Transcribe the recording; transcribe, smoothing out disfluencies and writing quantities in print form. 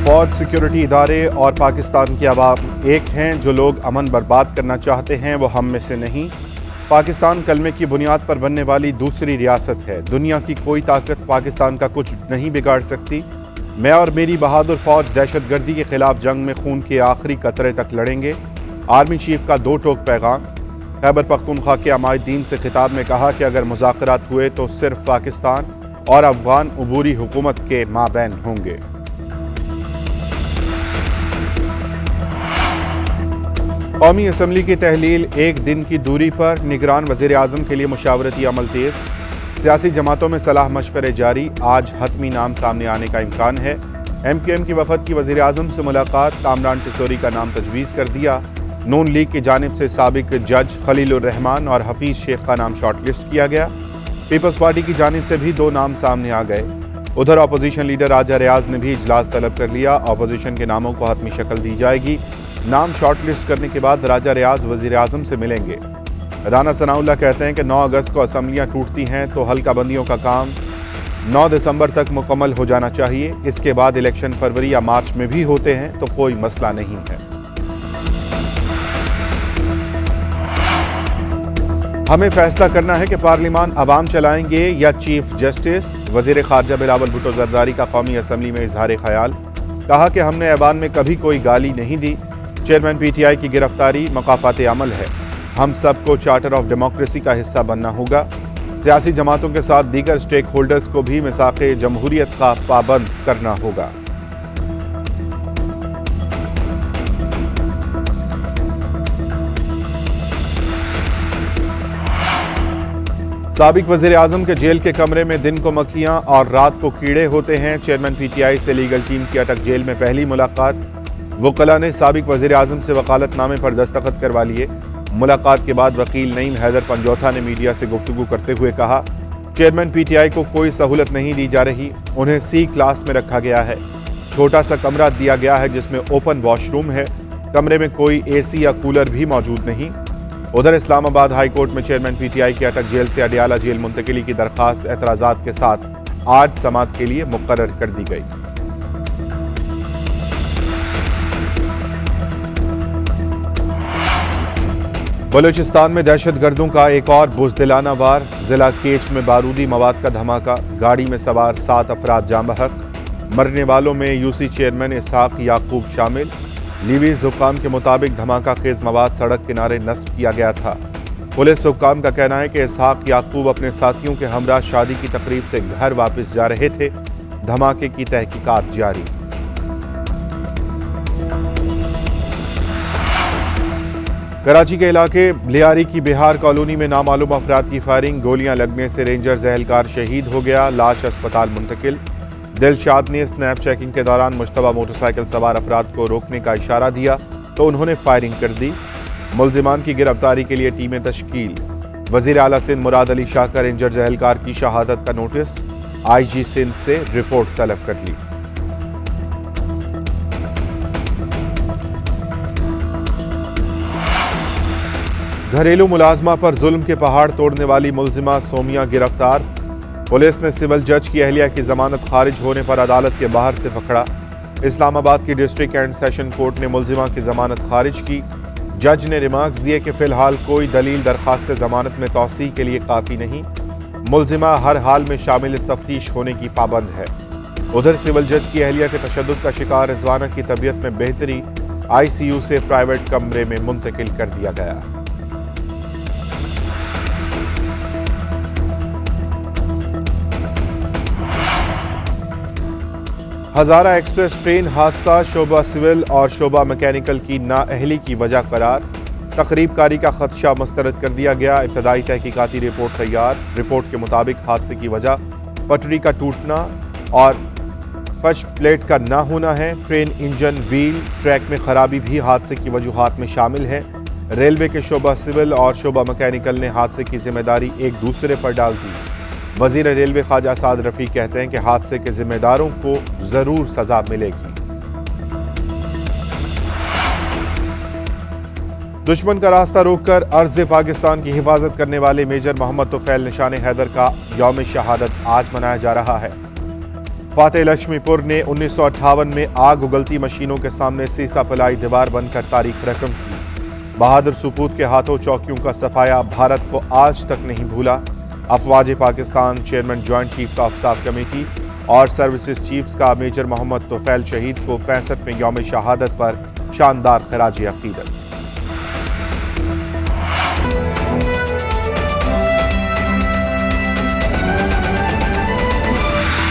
फौज, सिक्योरिटी इदारे और पाकिस्तान की आवाम एक हैं। जो लोग अमन बर्बाद करना चाहते हैं वो हम में से नहीं। पाकिस्तान कलमे की बुनियाद पर बनने वाली दूसरी रियासत है। दुनिया की कोई ताकत पाकिस्तान का कुछ नहीं बिगाड़ सकती। मैं और मेरी बहादुर फौज दहशतगर्दी के खिलाफ जंग में खून के आखिरी कतरे तक लड़ेंगे। आर्मी चीफ का दो टोक पैगाम। खैबर पख्तूनख्वा के अमायदीन से खिताब में कहा कि अगर मुज़ाकरात हुए तो सिर्फ पाकिस्तान और अफगान अबूरी हुकूमत के माबैन होंगे। कौमी असम्बली की तहलील एक दिन की दूरी पर। निगरान वज़ीर आज़म के लिए मुशावरती अमल तेज। सियासी जमातों में सलाह मशवरे जारी। आज हतमी नाम सामने आने का इम्कान है। MQM की वफद की वज़ीर आज़म से मुलाकात। कामरान टिसोरी का नाम तजवीज़ कर दिया। नून लीग की जानिब से साबिक जज खलीलुर रहमान और हफीज शेख का नाम शॉर्टलिस्ट किया गया। पीपल्स पार्टी की जानिब से भी दो नाम सामने आ गए। उधर अपोजिशन लीडर राजा रियाज ने भी इजलास तलब कर लिया। अपोजिशन के नामों को हतमी शक्ल दी जाएगी। नाम शॉर्टलिस्ट करने के बाद राजा रियाज वज़ीर आज़म से मिलेंगे। राना सनाउल्लाह कहते हैं कि 9 अगस्त को असम्बलियाँ टूटती हैं तो हल्का बंदियों का काम 9 दिसंबर तक मुकम्मल हो जाना चाहिए। इसके बाद इलेक्शन फरवरी या मार्च में भी होते हैं तो कोई मसला नहीं है। हमें फैसला करना है कि पार्लिमान अवाम चलाएंगे या चीफ जस्टिस। वज़ीर खारजा बिलावल भुट्टो जरदारी का कौमी असम्बली में इजहार ख्याल। कहा कि हमने ऐवान में कभी कोई गाली नहीं दी। चेयरमैन PTI की गिरफ्तारी मकाफात अमल है। हम सबको चार्टर ऑफ डेमोक्रेसी का हिस्सा बनना होगा। सियासी जमातों के साथ दीगर स्टेक होल्डर्स को भी मिसाक़े जमहूरियत का पाबंद करना होगा। साबिक वज़ीर आज़म के जेल के कमरे में दिन को मक्खियां और रात को कीड़े होते हैं। चेयरमैन PTI से लीगल टीम की अटक जेल में पहली मुलाकात। वकला ने साबिक वज़ीर आज़म से वकालतनामे पर दस्तखत करवा लिए। मुलाकात के बाद वकील नईम हैदर पंजौथा ने मीडिया से गुफ्तगू करते हुए कहा, चेयरमैन PTI को कोई सहूलत नहीं दी जा रही। उन्हें C क्लास में रखा गया है। छोटा सा कमरा दिया गया है जिसमें ओपन वॉशरूम है। कमरे में कोई AC या कूलर भी मौजूद नहीं। उधर इस्लामाबाद हाई कोर्ट में चेयरमैन PTI की अटक जेल से अडियाला जेल मुंतकिली की दरखास्त एतराज़ात के साथ आज समाअत के लिए मुकर्रर कर दी गई। बलूचिस्तान में दहशतगर्दों का एक और बुज़दिलाना वार। जिला केच में बारूदी मवाद का धमाका। गाड़ी में सवार 7 अफराद जाँ बहक। मरने वालों में UC चेयरमैन इसहाक याकूब शामिल। लीवीज हुक्काम के मुताबिक धमाका खेज मवाद सड़क किनारे नस्ब किया गया था। पुलिस हुक्काम का कहना है कि इसहाक याकूब अपने साथियों के हमरा शादी की तकरीब से घर वापस जा रहे थे। धमाके की तहकीकात जारी। कराची के इलाके लियारी की बिहार कॉलोनी में नामालूम अफराद की फायरिंग। गोलियां लगने से रेंजर जहलकार शहीद हो गया। लाश अस्पताल मुंतकिल। दिलशाद ने स्नैप चेकिंग के दौरान मुश्तबा मोटरसाइकिल सवार अफराद को रोकने का इशारा दिया तो उन्होंने फायरिंग कर दी। मुल्जिमान की गिरफ्तारी के लिए टीमें तश्कील। वज़ीर आला सिंध मुराद अली शाह का रेंजर जहलकार की शहादत का नोटिस। IG सिंध से रिपोर्ट तलब कर ली। घरेलू मुलाजमा पर जुल्म के पहाड़ तोड़ने वाली मुल्जिमा सोमिया गिरफ्तार। पुलिस ने सिविल जज की अहलिया की जमानत खारिज होने पर अदालत के बाहर से पकड़ा। इस्लामाबाद की डिस्ट्रिक्ट एंड सेशन कोर्ट ने मुल्जिमा की जमानत खारिज की। जज ने रिमार्क्स दिए कि फिलहाल कोई दलील दरखास्त जमानत में तौसीह के लिए काफ़ी नहीं। मुल्जिमा हर हाल में शामिल तफ्तीश होने की पाबंद है। उधर सिविल जज की अहलिया के तशद्दुद का शिकार रिजवाना की तबीयत में बेहतरी। ICU से प्राइवेट कमरे में मुंतकिल कर दिया गया। हजारा एक्सप्रेस ट्रेन हादसा। शोबा सिविल और शोबा मैकेनिकल की नाअहली की वजह करार। तकरीबकारी का खदशा मुस्तरद कर दिया गया। इब्तदाई तहकीकाती रिपोर्ट तैयार। रिपोर्ट के मुताबिक हादसे की वजह पटरी का टूटना और फर्श प्लेट का ना होना है। ट्रेन इंजन, व्हील, ट्रैक में खराबी भी हादसे की वजूहात में शामिल है। रेलवे के शोबा सिविल और शोबा मैकेनिकल ने हादसे की जिम्मेदारी एक दूसरे पर डाल दी। वज़ीर रेलवे ख्वाजा साद रफ़ी कहते हैं कि हादसे के जिम्मेदारों को जरूर सजा मिलेगी। दुश्मन का रास्ता रोककर अर्ज़ पाकिस्तान की हिफाजत करने वाले मेजर मोहम्मद तुफैल निशान हैदर का यौम शहादत आज मनाया जा रहा है। फातेह लक्ष्मीपुर ने 1958 में आग उगलती मशीनों के सामने सीसा पलाई दीवार बनकर तारीख रकम की। बहादुर सुपूत के हाथों चौकियों का सफाया भारत को आज तक नहीं भूला। अफवाज Pakistan chairman joint chiefs of staff committee और सर्विसेज चीफ्स का मेजर मोहम्मद तोफैल शहीद को 65वें यौम शहादत पर शानदार खराज अकीदत।